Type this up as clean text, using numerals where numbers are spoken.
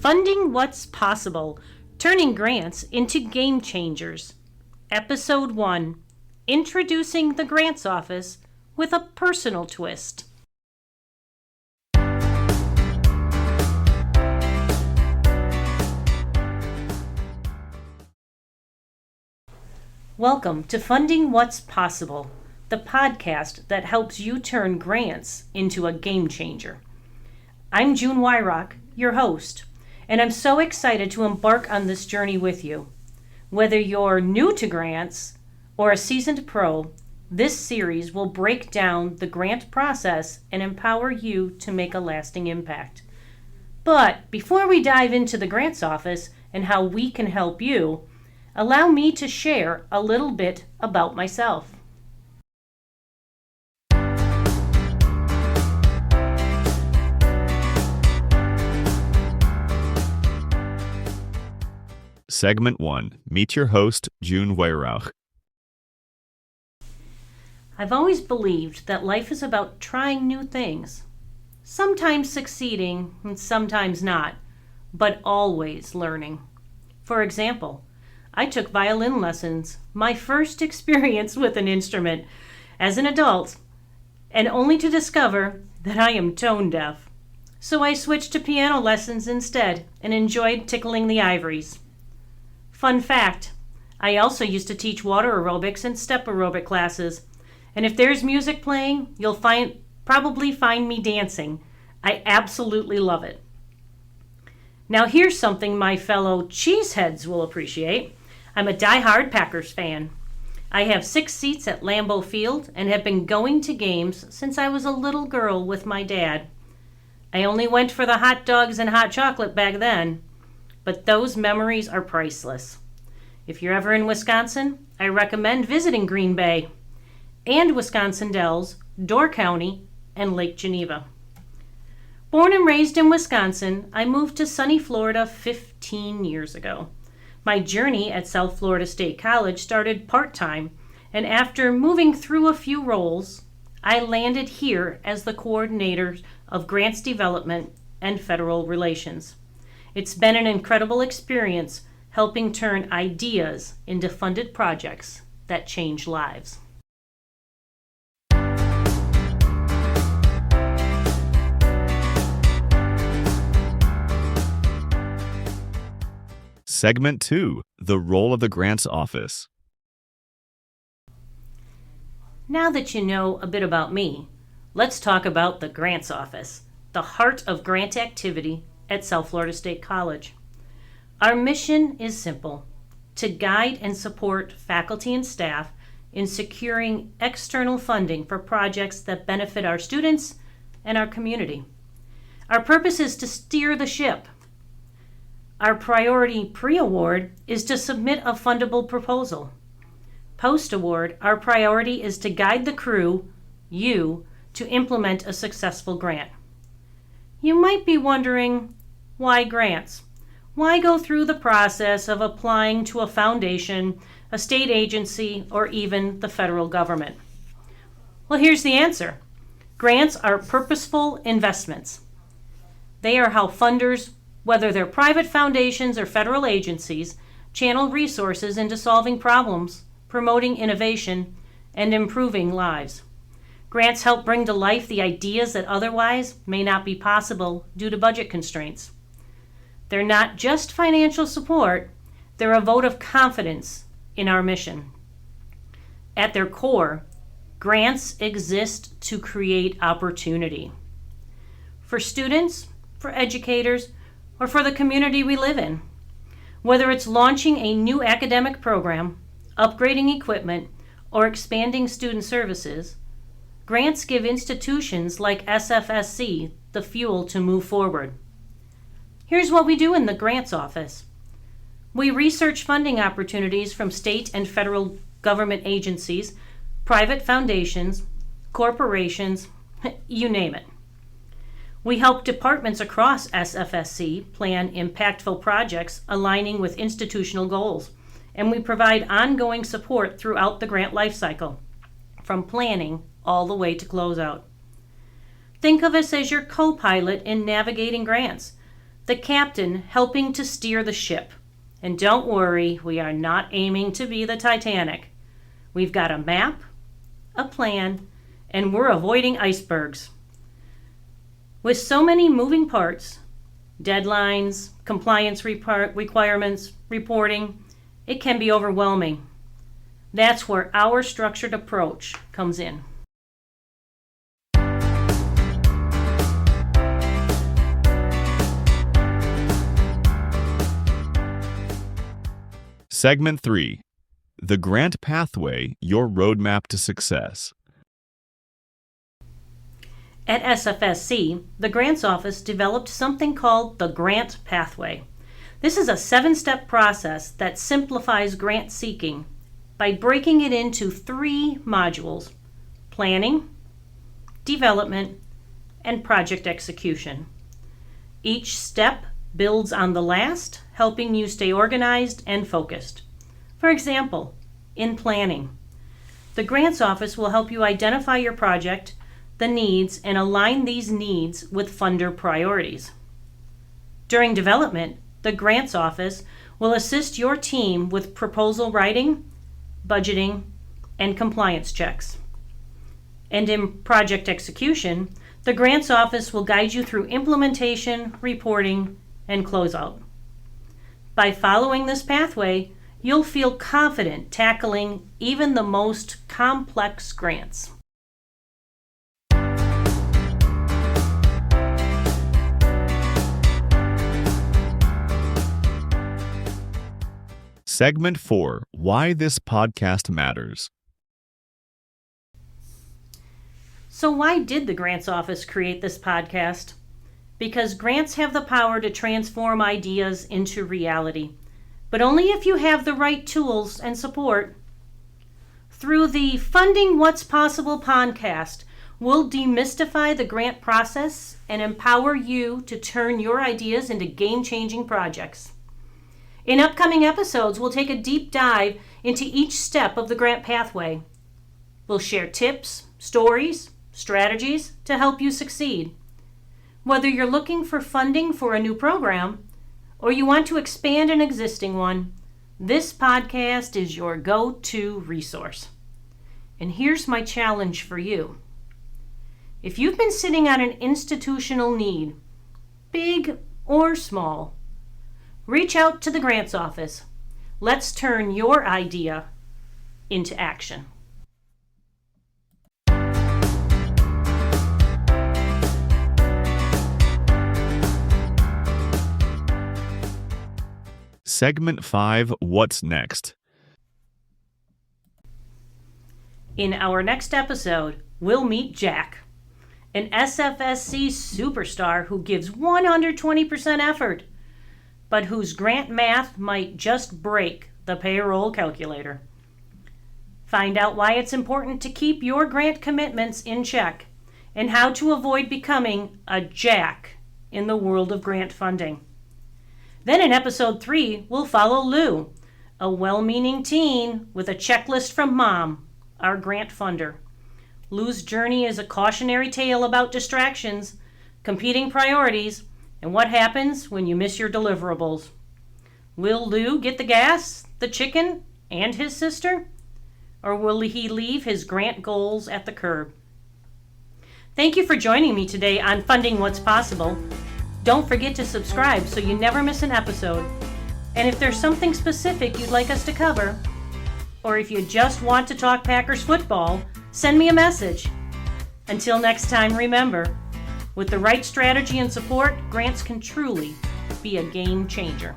Funding What's Possible, Turning Grants into Game Changers. Episode 1, Introducing the Grants Office with a Personal Twist. Welcome to Funding What's Possible, the podcast that helps you turn grants into a game changer. I'm June Weyrauch, your host, and I'm so excited to embark on this journey with you. Whether you're new to grants or a seasoned pro, this series will break down the grant process and empower you to make a lasting impact. But before we dive into the grants office and how we can help you, allow me to share a little bit about myself. Segment 1. Meet your host, June Weyrauch. I've always believed that life is about trying new things, sometimes succeeding and sometimes not, but always learning. For example, I took violin lessons, my first experience with an instrument, as an adult, and only to discover that I am tone deaf. So I switched to piano lessons instead and enjoyed tickling the ivories. Fun fact, I also used to teach water aerobics and step aerobic classes, and if there's music playing, you'll probably find me dancing. I absolutely love it. Now here's something my fellow cheeseheads will appreciate. I'm a die-hard Packers fan. I have 6 seats at Lambeau Field and have been going to games since I was a little girl with my dad. I only went for the hot dogs and hot chocolate back then, but those memories are priceless. If you're ever in Wisconsin, I recommend visiting Green Bay and Wisconsin Dells, Door County, and Lake Geneva. Born and raised in Wisconsin, I moved to sunny Florida 15 years ago. My journey at South Florida State College started part-time, and after moving through a few roles, I landed here as the coordinator of grants development and federal relations. It's been an incredible experience helping turn ideas into funded projects that change lives. Segment 2. The role of the grants office. Now that you know a bit about me, let's talk about the grants office, the heart of grant activity at South Florida State College. Our mission is simple: to guide and support faculty and staff in securing external funding for projects that benefit our students and our community. Our purpose is to steer the ship. Our priority pre-award is to submit a fundable proposal. Post-award, our priority is to guide the crew, you, to implement a successful grant. You might be wondering, why grants? Why go through the process of applying to a foundation, a state agency, or even the federal government? Well, here's the answer. Grants are purposeful investments. They are how funders, whether they're private foundations or federal agencies, channel resources into solving problems, promoting innovation, and improving lives. Grants help bring to life the ideas that otherwise may not be possible due to budget constraints. They're not just financial support, they're a vote of confidence in our mission. At their core, grants exist to create opportunity. For students, for educators, or for the community we live in. Whether it's launching a new academic program, upgrading equipment, or expanding student services, grants give institutions like SFSC the fuel to move forward. Here's what we do in the grants office. We research funding opportunities from state and federal government agencies, private foundations, corporations, you name it. We help departments across SFSC plan impactful projects aligning with institutional goals, and we provide ongoing support throughout the grant lifecycle, from planning all the way to closeout. Think of us as your co-pilot in navigating grants. the captain helping to steer the ship. And don't worry, we are not aiming to be the Titanic. We've got a map, a plan, and we're avoiding icebergs. With so many moving parts, deadlines, compliance requirements, reporting, it can be overwhelming. That's where our structured approach comes in. Segment 3. The Grant Pathway, Your Roadmap to Success. At SFSC, the Grants Office developed something called the Grant Pathway. This is a 7-step process that simplifies grant seeking by breaking it into 3 modules: planning, development, and project execution. Each step builds on the last, helping you stay organized and focused. For example, in planning, the Grants Office will help you identify your project, the needs, and align these needs with funder priorities. During development, the Grants Office will assist your team with proposal writing, budgeting, and compliance checks. And in project execution, the Grants Office will guide you through implementation, reporting, and closeout. By following this pathway, you'll feel confident tackling even the most complex grants. Segment 4. Why this podcast matters. So why did the Grants Office create this podcast? Because grants have the power to transform ideas into reality, but only if you have the right tools and support. Through the Funding What's Possible podcast, we'll demystify the grant process and empower you to turn your ideas into game-changing projects. In upcoming episodes, we'll take a deep dive into each step of the grant pathway. We'll share tips, stories, strategies to help you succeed. Whether you're looking for funding for a new program or you want to expand an existing one, this podcast is your go-to resource. And here's my challenge for you. If you've been sitting on an institutional need, big or small, reach out to the Grants Office. Let's turn your idea into action. Segment 5. What's next? In our next episode, we'll meet Jack, an SFSC superstar who gives 120% effort, but whose grant math might just break the payroll calculator. Find out why it's important to keep your grant commitments in check and how to avoid becoming a jack in the world of grant funding. Then in episode 3, we'll follow Lou, a well-meaning teen with a checklist from Mom, our grant funder. Lou's journey is a cautionary tale about distractions, competing priorities, and what happens when you miss your deliverables. Will Lou get the gas, the chicken, and his sister? Or will he leave his grant goals at the curb? Thank you for joining me today on Funding What's Possible. Don't forget to subscribe so you never miss an episode. And if there's something specific you'd like us to cover, or if you just want to talk Packers football, send me a message. Until next time, remember, with the right strategy and support, grants can truly be a game changer.